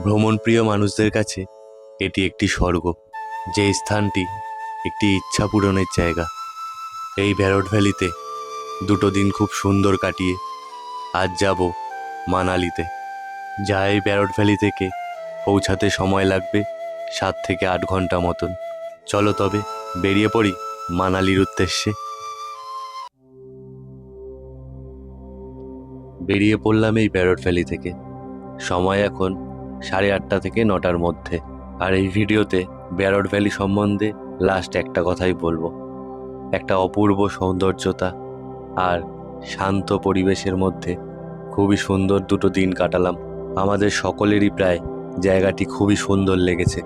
ভ্রমণপ্রিয় মানুষদের কাছে এটি একটি স্বর্গ, যে স্থানটি একটি ইচ্ছা পূরণের জায়গা। এই ব্যারট ভ্যালিতে 2 দিন খুব সুন্দর কাটিয়ে আজ যাব মানালিতে। যা এই ব্যারট ভ্যালি থেকে পৌঁছাতে সময় লাগবে 7 থেকে 8 ঘন্টা মতন। চলো তবে বেরিয়ে পড়ি মানালির উদ্দেশ্যে। বেরিয়ে পড়লাম এই ব্যারট ভ্যালি থেকে। সময় এখন 8:30 থেকে 9টার মধ্যে। আর এই ভিডিওতে ব্যারট ভ্যালি সম্বন্ধে লাস্ট একটা কথাই বলবো। একটা অপূর্ব সৌন্দর্যতা আর শান্ত পরিবেশের মধ্যে খুবই সুন্দর 2 দিন কাটালাম। আমাদের সকলেরই প্রায় জায়গাটি খুবই সুন্দর লেগেছে।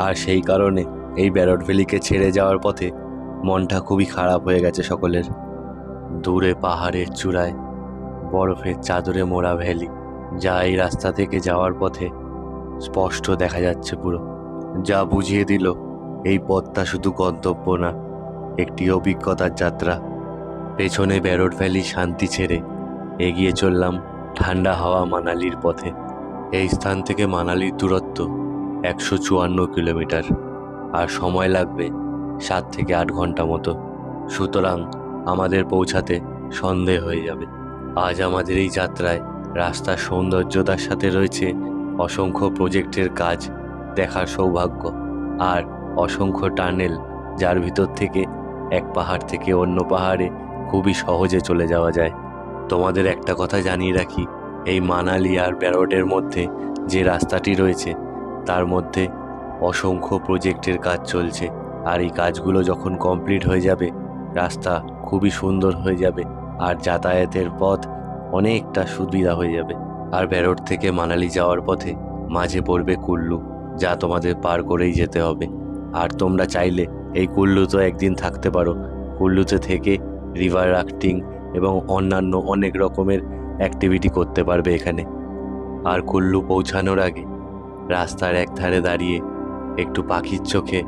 আর সেই কারণে এই ব্যারট ভ্যালিকে ছেড়ে যাওয়ার পথে মনটা খুবই খারাপ হয়ে গেছে সকলের। দূরে পাহাড়ের চূড়ায় বরফের চাদরে মোড়া ভ্যালি, যা এই রাস্তা থেকে যাওয়ার পথে স্পষ্ট দেখা যাচ্ছে পুরো। যা বুঝিয়ে দিল এই পথটা শুধু গন্তব্য না, একটি অভিজ্ঞতার যাত্রা। পেছনে ব্যারট ভ্যালি শান্তি ছেড়ে এগিয়ে চললাম ঠান্ডা হাওয়া মানালির পথে। এই স্থান থেকে মানালির দূরত্ব 154 কিলোমিটার, আর সময় লাগবে 7 থেকে 8 ঘন্টা মতো। সুতরাং আমাদের পৌঁছাতে সন্ধে হয়ে যাবে। আজ আমাদের এই যাত্রায় রাস্তার সৌন্দর্যতার সাথে রয়েছে অসংখ্য প্রজেক্টের কাজ দেখার সৌভাগ্য, আর অসংখ্য টানেল, যার ভিতর থেকে এক পাহাড় থেকে অন্য পাহাড়ে খুবই সহজে চলে যাওয়া যায়। তোমাদের একটা কথা জানিয়ে রাখি, এই মানালি আর ব্যারটের মধ্যে যে রাস্তাটি রয়েছে তার মধ্যে অসংখ্য প্রজেক্টের কাজ চলছে। আর এই কাজগুলো যখন কমপ্লিট হয়ে যাবে, রাস্তা খুবই সুন্দর হয়ে যাবে আর যাতায়াতের পথ অনেকটা সুবিধা হয়ে যাবে। আর ব্যারট থেকে মানালি যাওয়ার পথে মাঝে পড়বে কুল্লু, যা তোমাদের পার করেই যেতে হবে। আর তোমরা চাইলে এই কুল্লুতে একদিন থাকতে পারো। কুল্লুতে থেকে রিভার রাফটিং এবং অন্যান্য অনেক রকমের অ্যাক্টিভিটি করতে পারবে এখানে। আর কুল্লু পৌঁছানোর আগে রাস্তার একধারে দাঁড়িয়ে একটু পাখির চোখে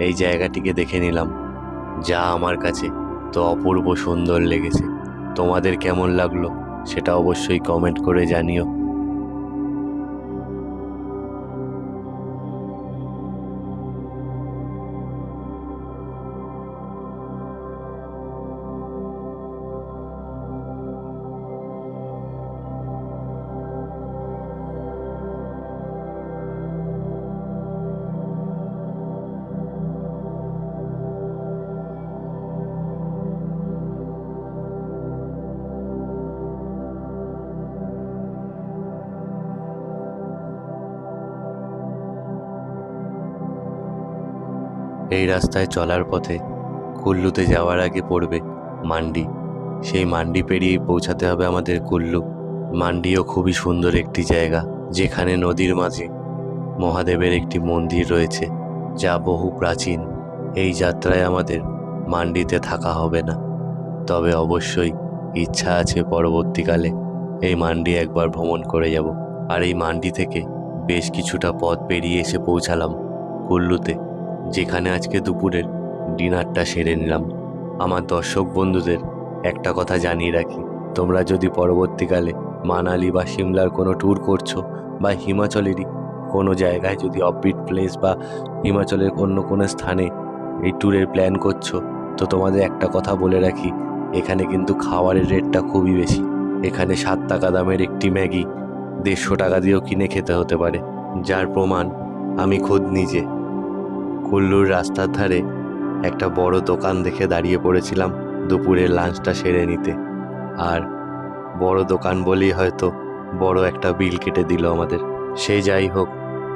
এই জায়গাটিকে দেখে নিলাম, যা আমার কাছে তো অপূর্ব সুন্দর লেগেছে। তোমাদের কেমন লাগলো সেটা অবশ্যই কমেন্ট করে জানিও। এই রাস্তায় চলার পথে কুল্লুতে যাওয়ার আগে পড়বে মান্ডি। সেই মান্ডি পেরিয়েই পৌঁছাতে হবে আমাদের কুল্লু। মান্ডিও খুবই সুন্দর একটি জায়গা, যেখানে নদীর মাঝে মহাদেবের একটি মন্দির রয়েছে, যা বহু প্রাচীন। এই যাত্রায় আমাদের মান্ডিতে থাকা হবে না, তবে অবশ্যই ইচ্ছা আছে পরবর্তীকালে এই মান্ডি একবার ভ্রমণ করে যাব। আর এই মান্ডি থেকে বেশ কিছুটা পথ পেরিয়ে এসে পৌঁছালাম কুল্লুতে, যেখানে আজকে দুপুরের ডিনারটা সেরে নিলাম। আমার দর্শক বন্ধুদের একটা কথা জানিয়ে রাখি, তোমরা যদি পরবর্তীকালে মানালি বা সিমলার কোনো ট্যুর করছো, বা হিমাচলেরই কোনো জায়গায় যদি অফবিট প্লেস বা হিমাচলের অন্য কোনো স্থানে এই ট্যুরের প্ল্যান করছো, তো তোমাদের একটা কথা বলে রাখি, এখানে কিন্তু খাবারের রেটটা খুবই বেশি। এখানে 7 টাকা দামের একটি ম্যাগি 150 টাকা দিয়েও কিনে খেতে হতে পারে, যার প্রমাণ আমি খোদ নিজে। কুল্লুর রাস্তার ধারে একটা বড় দোকান দেখে দাঁড়িয়ে পড়েছিলাম দুপুরের লাঞ্চটা সেরে নিতে। আর বড় দোকান বলেই হয়তো বড় একটা বিল কেটে দিল আমাদের। সে যাই হোক,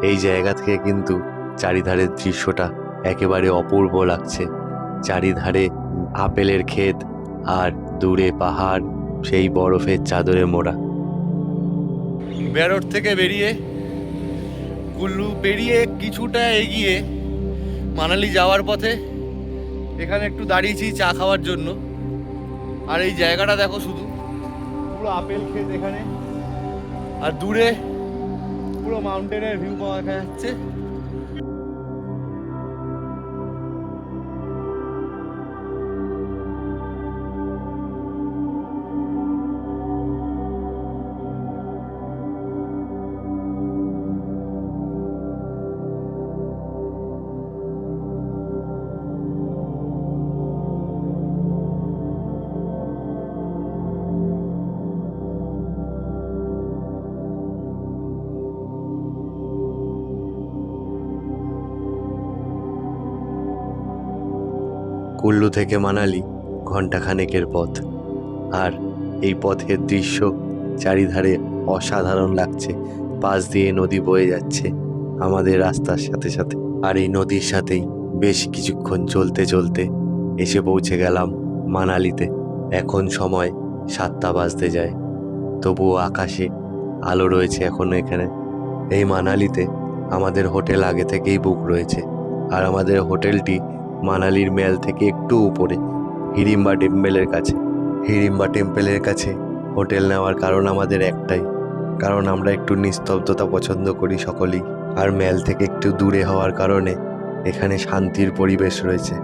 এই জায়গা থেকে কিন্তু চারিধারের দৃশ্যটা একেবারে অপূর্ব লাগছে। চারিধারে আপেলের ক্ষেত আর দূরে পাহাড়, সেই বরফের চাদরে মোড়া। ব্যারট থেকে বেরিয়ে কুল্লু পেরিয়ে কিছুটা এগিয়ে মানালি যাওয়ার পথে এখানে একটু দাঁড়িয়েছি চা খাওয়ার জন্য। আর এই জায়গাটা দেখো, শুধু পুরো আপেল ক্ষেত এখানে, আর দূরে পুরো মাউন্টেনের ভিউ পাওয়া যাচ্ছে। কুল্লু থেকে মানালি ঘন্টাখানেকের পথ, আর এই পথের দৃশ্য চারিধারে অসাধারণ লাগছে। পাশ দিয়ে নদী বয়ে যাচ্ছে আমাদের রাস্তার সাথে সাথে, আর এই নদীর সাথেই বেশ কিছুক্ষণ চলতে চলতে এসে পৌঁছে গেলাম মানালিতে। এখন সময় 7টা বাজতে যায়, তবুও আকাশে আলো রয়েছে এখনো এখানে। এই মানালিতে আমাদের হোটেল আগে থেকেই বুক রয়েছে, আর আমাদের হোটেলটি মানালির মেল থেকে একটু উপরে হিড়িম্বা টেম্পেলের কাছে। হিড়িম্বা টেম্পেলের কাছে হোটেল নেওয়ার কারণ আমাদের একটাই, কারণ আমরা একটু নিস্তব্ধতা পছন্দ করি সকলেই, আর মেল থেকে একটু দূরে হওয়ার কারণে এখানে শান্তির পরিবেশ রয়েছে।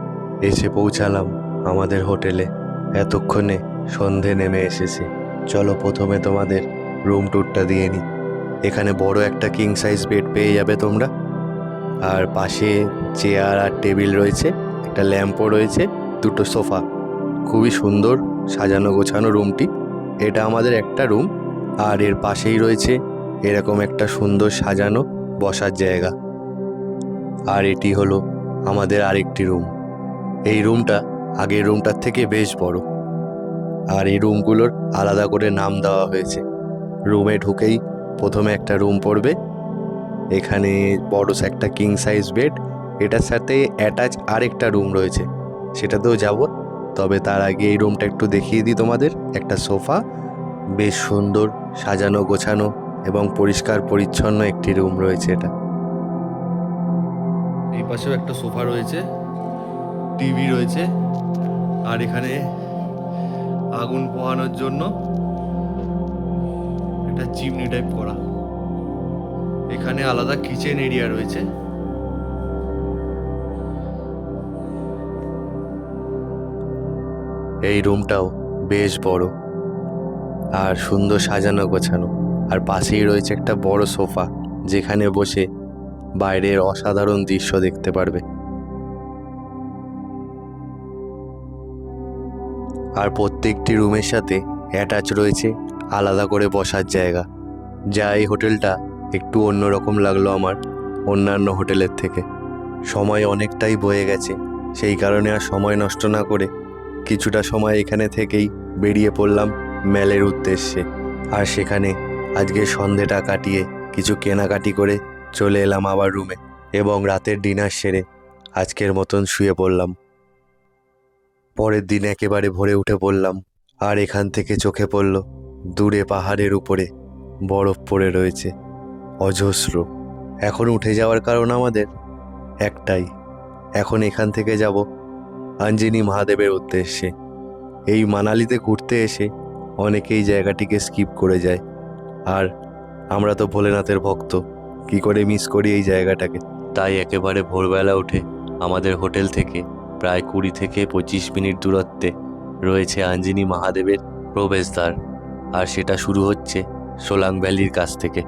এসে পৌঁছালাম আমাদের হোটেলে, এতক্ষণে সন্ধে নেমে এসেছে। চলো প্রথমে তোমাদের রুম ট্যুরটা দিয়ে নিই। এখানে বড় একটা কিং সাইজ বেড পেয়ে যাবে তোমরা, আর পাশে চেয়ার আর টেবিল রয়েছে, একটা ল্যাম্পও রয়েছে, দুটো সোফা। খুবই সুন্দর সাজানো গোছানো রুমটি। এটা আমাদের একটা রুম, আর এর পাশেই রয়েছে এরকম একটা সুন্দর সাজানো বসার জায়গা। আর এটি হলো আমাদের আরেকটি রুম। এই রুমটা আগের রুমটার থেকে বেশ বড়, আর এই রুমগুলোর আলাদা করে নাম দেওয়া হয়েছে। রুমে ঢুকেই প্রথমে একটা রুম পড়বে, এখানে বড় একটা কিং সাইজ বেড, এটার সাথে অ্যাটাচ আরেকটা রুম রয়েছে, সেটাতেও যাব। তবে তার আগে এই রুমটা একটু দেখিয়ে দিই তোমাদের। একটা সোফা, বেশ সুন্দর সাজানো গোছানো এবং পরিষ্কার পরিচ্ছন্ন একটি রুম রয়েছে এটা। এই পাশেও একটা সোফা রয়েছে, টিভি রয়েছে, আর এখানে আগুন পোহানোর জন্য একটা চিমনি টাইপ করা। এখানে আলাদা কিচেন এরিয়া রয়েছে। এই রুমটাও বেশ বড় আর সুন্দর সাজানো গোছানো, আর পাশেই রয়েছে একটা বড় সোফা, যেখানে বসে বাইরের অসাধারণ দৃশ্য দেখতে পারবে। আর প্রত্যেকটি রুমের সাথে অ্যাটাচ রয়েছে আলাদা করে বসার জায়গা, যা এই হোটেলটা একটু অন্যরকম লাগলো আমার অন্যান্য হোটেলের থেকে। সময় অনেকটাই বয়ে গেছে, সেই কারণে আর সময় নষ্ট না করে কিছুটা সময় এখানে থেকেই বেরিয়ে পড়লাম মেলের উদ্দেশ্যে। আর সেখানে আজকে সন্ধেটা কাটিয়ে কিছু কেনাকাটি করে চলে এলাম আবার রুমে, এবং রাতের ডিনার সেরে আজকের মতন শুয়ে পড়লাম। পরের দিন একেবারে ভোরে উঠে পড়লাম, আর এখান থেকে চোখে পড়ল দূরে পাহাড়ের উপরে বরফ পড়ে রয়েছে অজস্র। এখন উঠে যাওয়ার কারণ আমাদের একটাই, এখন এখান থেকে যাব আঞ্জিনি মহাদেবের উদ্দেশ্যে। এই মানালিতে ঘুরতে এসে অনেকেই জায়গাটিকে স্কিপ করে যায়, আর আমরা তো ভোলেনাথের ভক্ত, কি করে মিস করি এই জায়গাটাকে। তাই একেবারে ভোরবেলা উঠে আমাদের হোটেল থেকে প্রায় 20 থেকে 25 মিনিট দূরত্বে রয়েছে আঞ্জিনি মহাদেবের প্রবেশদ্বার, আর সেটা শুরু হচ্ছে সোলাং ভ্যালির কাছ থেকে।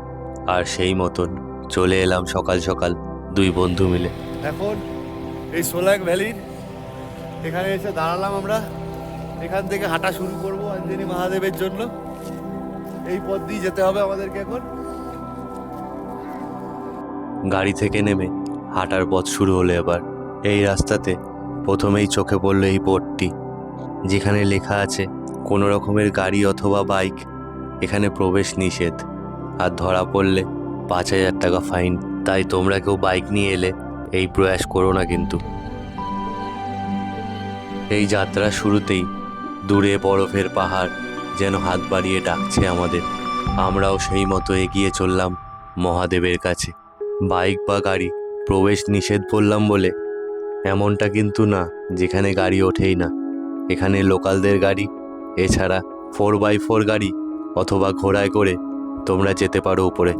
আর সেই মতন চলে এলাম সকাল সকাল দুই বন্ধু মিলে। এখন এই সোলাং ভ্যালির এখানে এসে দাঁড়ালাম আমরা। এখান থেকে হাঁটা শুরু করব আঞ্জিনি মহাদেবের জন্য। এই পথ দিয়ে যেতে হবে আমাদেরকে এখন। গাড়ি থেকে নেমে হাঁটার পথ শুরু হলো এবার। এই রাস্তাতে প্রথমেই চোখে পড়লো এই বোর্ডটি, যেখানে লেখা আছে কোনো রকমের গাড়ি অথবা বাইক এখানে প্রবেশ নিষেধ, আর ধরা পড়লে 5,000 টাকা ফাইন। তাই তোমরা কেউ বাইক নিয়ে এলে এই প্রয়াস করো না কিন্তু। এই যাত্রার শুরুতেই দূরে বরফের পাহাড় যেন হাত বাড়িয়ে ডাকছে আমাদের। আমরাও সেই মতো এগিয়ে চললাম মহাদেবের কাছে। বাইক বা গাড়ি প্রবেশ নিষেধ বললাম বলে এমনটা কিন্তু না যেখানে গাড়ি ওঠেই না। এখানে লোকালদের গাড়ি, এছাড়া 4x4 গাড়ি অথবা ঘোড়ায় করে তোমরা যেতে পারো উপরে।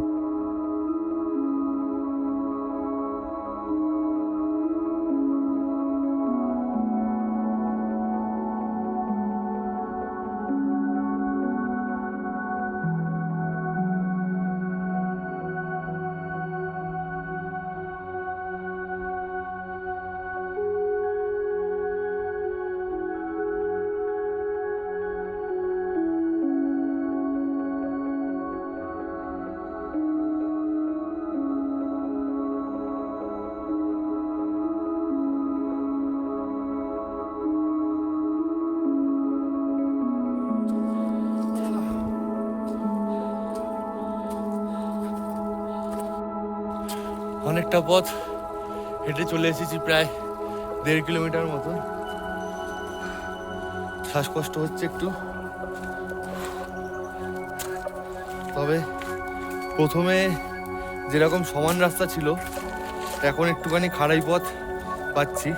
অনেকটা পথ হেঁটে চলে এসেছি, প্রায় 1.5 কিলোমিটার মতো। শ্বাসকষ্ট হচ্ছে একটু, তবে প্রথমে যেরকম সমান রাস্তা ছিল এখন একটুখানি খাড়াই পথ পাচ্ছি।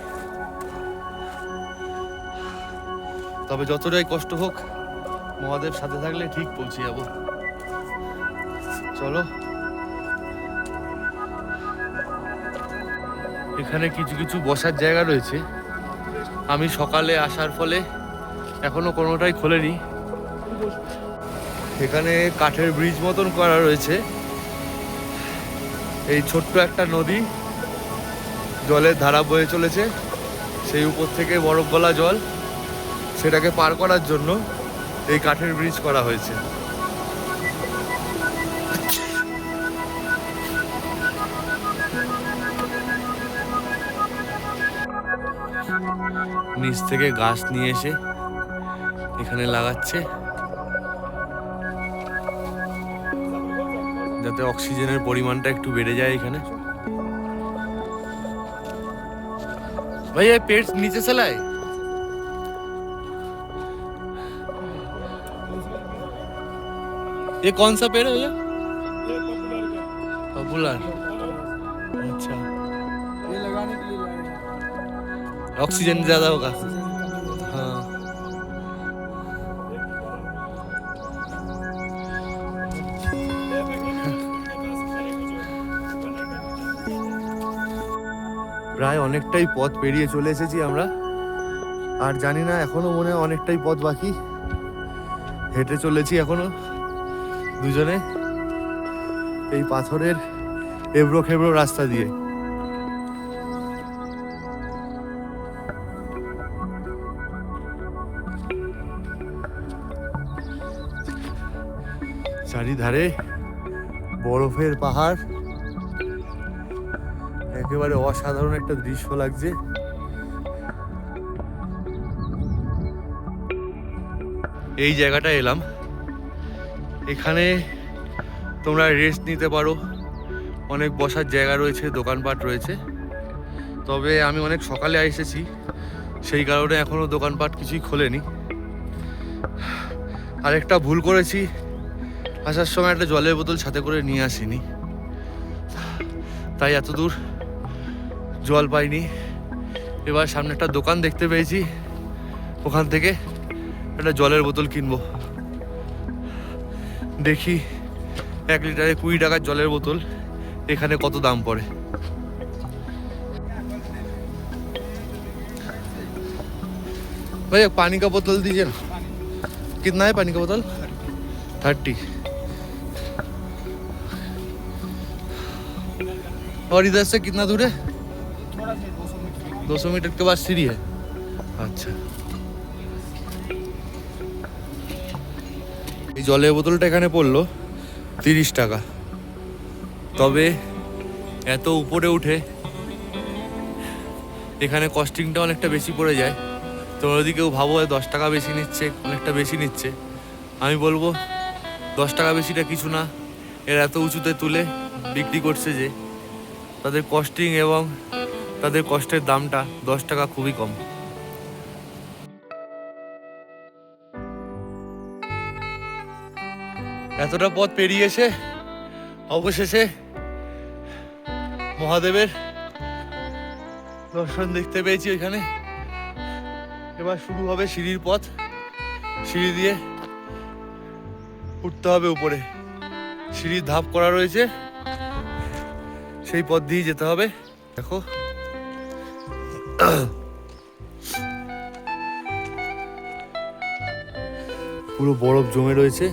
তবে যতটাই কষ্ট হোক মহাদেব সাথে থাকলে ঠিক পৌঁছে যাব। চলো, এখানে কিছু কিছু বসার জায়গা রয়েছে। আমি সকালে আসার ফলে এখনো কোনোটাই খোলেনি। এখানে কাঠের ব্রিজ মতন করা রয়েছে। এই ছোট্ট একটা নদী, জলের ধারা বয়ে চলেছে, সেই উপর থেকে বরফ গলা জল, সেটাকে পার করার জন্য এই কাঠের ব্রিজ করা হয়েছে। নিচ থেকে গাছ নিয়ে এসে এখানে লাগাচ্ছে যাতে অক্সিজেনের পরিমাণটা একটু বেড়ে যায় এখানে। ভাই ये पेड़ नीचे चला है? ये कौन सा पेड़ है भैया? पॉपुलर। अच्छा, ये लगाने के लिए लाए हैं। ऑक्सीजन ज्यादा होगा। हाँ, প্রায় অনেকটাই পথ পেরিয়ে চলে এসেছি আমরা, আর জানি না এখনো মনে হয় অনেকটাই পথ বাকি। হেঁটে চলেছি এখনো দুজনে এই পাথরের এবড়ো খেবড়ো রাস্তা দিয়ে। চারিধারে বরফের পাহাড়, একেবারে অসাধারণ একটা দৃশ্য লাগছে। এই জায়গাটা এলাম, এখানে তোমরা রেস্ট নিতে পারো, অনেক বসার জায়গা রয়েছে, দোকানপাট রয়েছে। তবে আমি অনেক সকালে এসেছি, সেই কারণে এখনো দোকানপাট কিছুই খোলেনি। আরেকটা ভুল করেছি, আসার সময় একটা জলের বোতল সাথে করে নিয়ে আসিনি, তাই এত দূর জল পাইনি। এবার সামনে একটা দোকান দেখতে পেয়েছি, ওখান থেকে একটা জলের বোতল কিনবো। দেখি 1 লিটারে 20 টাকার জলের বোতল এখানে কত দাম পড়ে। भैया पानी का बोतल दीजिए ना। कितना है पानी का बोतल? 30। और इधर से कितना दूर है? थोड़ा सा 200 मीटर। 200 मीटर के बाद सीढ़ी है। अच्छा, এই জলের বোতলটা এখানে পড়লো 30 টাকা। তবে এত উপরে উঠে এখানে কস্টিংটা অনেকটা বেশি পড়ে যায়। তোমরা যদি কেউ ভাবো 10 টাকা বেশি নিচ্ছে, অনেকটা বেশি নিচ্ছে, আমি বলবো 10 টাকা বেশিটা কিছু না। এর এত উঁচুতে তুলে বিক্রি করছে যে তাদের কস্টিং এবং তাদের কষ্টের দামটা 10 টাকা খুবই কম। এতটা পথ পেরিয়ে এসে অবশেষে মহাদেবের দর্শন দেখতে পেয়েছি ওইখানে। এবার শুরু হবে সিঁড়ির পথ, সিঁড়ি দিয়ে উঠতে হবে উপরে। সিঁড়ির ধাপ করা রয়েছে, সেই পথ দিয়ে যেতে হবে। দেখো পুরো বরফ জমে রয়েছে,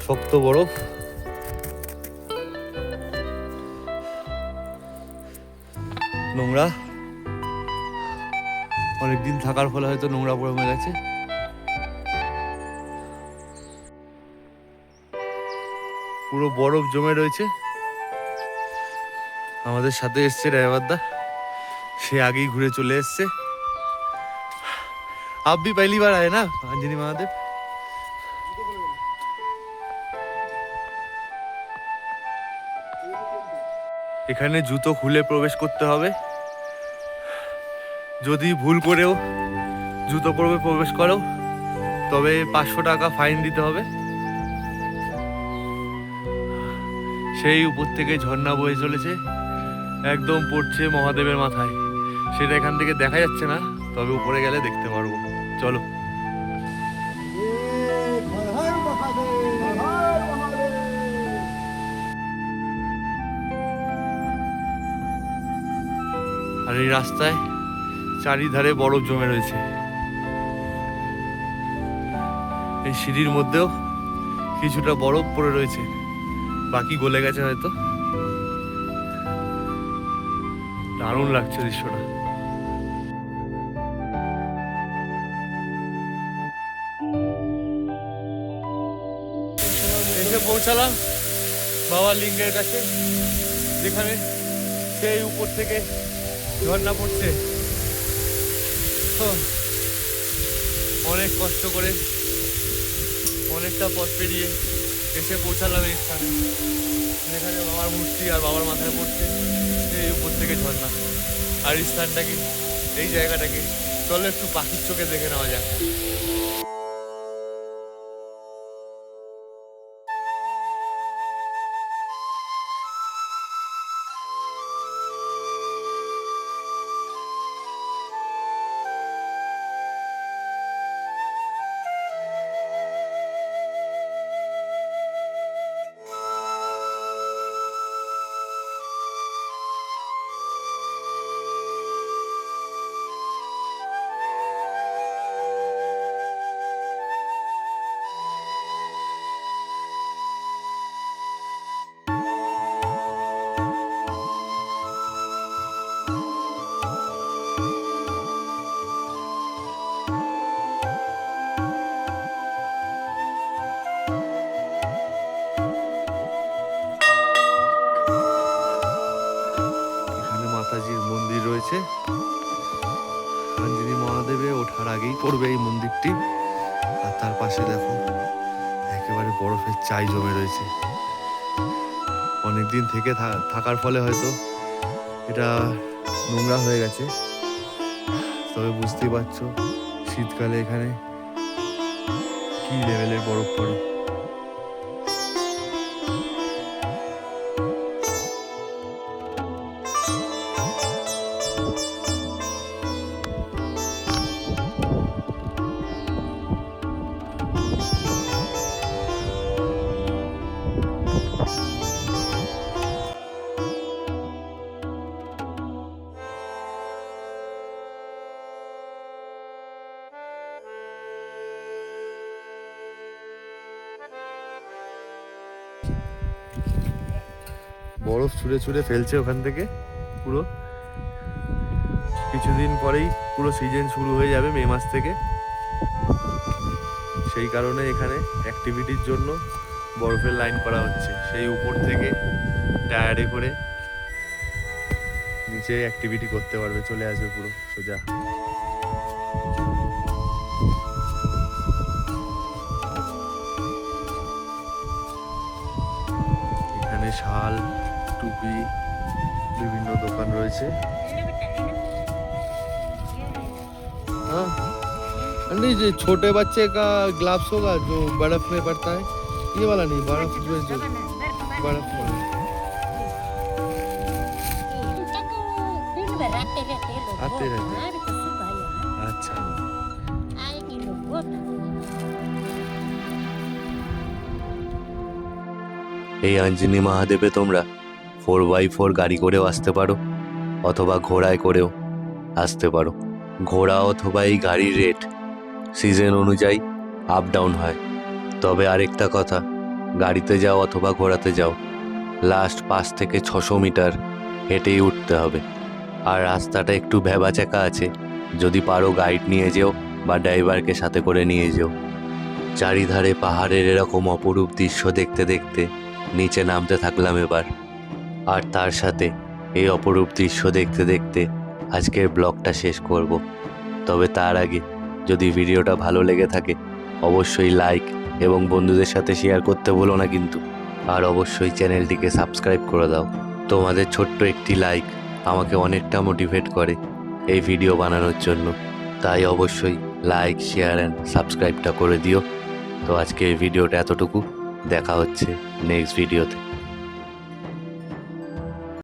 শক্ত বরফ। নোংরা, অনেকদিন থাকার ফলে হয়তো নোংরা জমে গেছে। পুরো বরফ জমে রয়েছে। আমাদের সাথে এসছে ড্রাইভারদা, সে আগেই ঘুরে চলে এসছে। आप भी पहली बार आए ना अंजनी महादेव? এখানে জুতো খুলে প্রবেশ করতে হবে। যদি ভুল করেও জুতো পরে প্রবেশ করো তবে 500 টাকা ফাইন দিতে হবে। সেই উপর থেকে ঝর্ণা বয়ে চলেছে, একদম পড়ছে মহাদেবের মাথায়। সেটা এখান থেকে দেখা যাচ্ছে না, তবে উপরে গেলে দেখতে পারবো। চলো। हर हर महादेव हर महादेव। আর এই রাস্তায় চারিধারে বরফ জমে রয়েছে। এই সিঁড়ির মধ্যেও কিছুটা বরফ পড়ে রয়েছে, বাকি গলে গেছে হয়তো। দারুণ লাগছে দৃশ্যটা। এসে পৌঁছালাম বাবা লিঙ্গের কাছে, যেখানে সেই উপর থেকে ঝর্ণা পড়ছে। তো অনেক কষ্ট করে অনেকটা পথ পেরিয়ে এসে পৌঁছালাম এই স্থানে, যেখানে বাবার মূর্তি আর বাবার মাথায় পড়ছে সেই উপর থেকে ঝর্ণা। আর এই স্থানটাকে, এই জায়গাটাকে চলো একটু পাখির চোখে দেখে নেওয়া যাক। মাতাজির মন্দির রয়েছে। আঞ্জনি মহাদেবে ওঠার আগেই পড়বে এই মন্দিরটি। আর তার পাশে দেখো একেবারে বরফের চাই জমে রয়েছে। অনেকদিন থেকে থাকার ফলে হয়তো এটা নোংরা হয়ে গেছে, তবে বুঝতেই পারছো শীতকালে এখানে কি লেভেলের বরফ পড়ে। বরফ ছুঁড়ে ছুঁড়ে ফেলছে ওখান থেকে পুরো। কিছুদিন পরেই পুরো সিজন শুরু হয়ে যাবে, মে মাস থেকে। সেই কারণে এখানে অ্যাক্টিভিটির জন্য বরফের লাইন করা হচ্ছে। সেই উপর থেকে টায়ারে করে নিচে অ্যাক্টিভিটি করতে পারবে, চলে আসবে পুরো সোজা। এখানে শাল, টুপি, বিভিন্ন দোকান রয়েছে। हाँ आंटी जी, छोटे बच्चे का ग्लव्स होगा जो बर्फ में पड़ता है? ये वाला नहीं, बर्फ में जो बर्फ वाला। आते रहते हैं। अच्छा, এই আঞ্জনি মহাদেবে তোমরা 4x4 গাড়ি করেও আসতে পারো, অথবা ঘোড়ায় করেও আসতে পারো। ঘোড়া অথবা এই গাড়ির রেট সিজন অনুযায়ী আপ ডাউন হয়। তবে আরেকটা কথা, গাড়িতে যাও অথবা ঘোড়াতে যাও, লাস্ট 5 থেকে 600 মিটার হেঁটেই উঠতে হবে। আর রাস্তাটা একটু ভ্যাবাচ্যাকা আছে, যদি পারো গাইড নিয়ে যেও বা ড্রাইভারকে সাথে করে নিয়ে যেও। চারিধারে পাহাড়ের এরকম অপরূপ দৃশ্য দেখতে দেখতে নিচে নামতে থাকলাম এবার। আর তার সাথে এই অপরূপ দৃশ্য দেখতে দেখতে আজকের ব্লগটা শেষ করব। তবে তার আগে যদি ভিডিওটা ভালো লেগে থাকে অবশ্যই লাইক এবং বন্ধুদের সাথে শেয়ার করতে ভুলো না কিন্তু। আর অবশ্যই চ্যানেলটিকে সাবস্ক্রাইব করে দাও। তো তোমাদের ছোট্ট একটি লাইক আমাকে অনেকটা মোটিভেট করে এই ভিডিও বানানোর জন্য। তাই অবশ্যই লাইক, শেয়ার অ্যান্ড সাবস্ক্রাইবটা করে দিও। তো আজকে এই ভিডিওটা এতটুকু, দেখা হচ্ছে নেক্সট ভিডিওতে।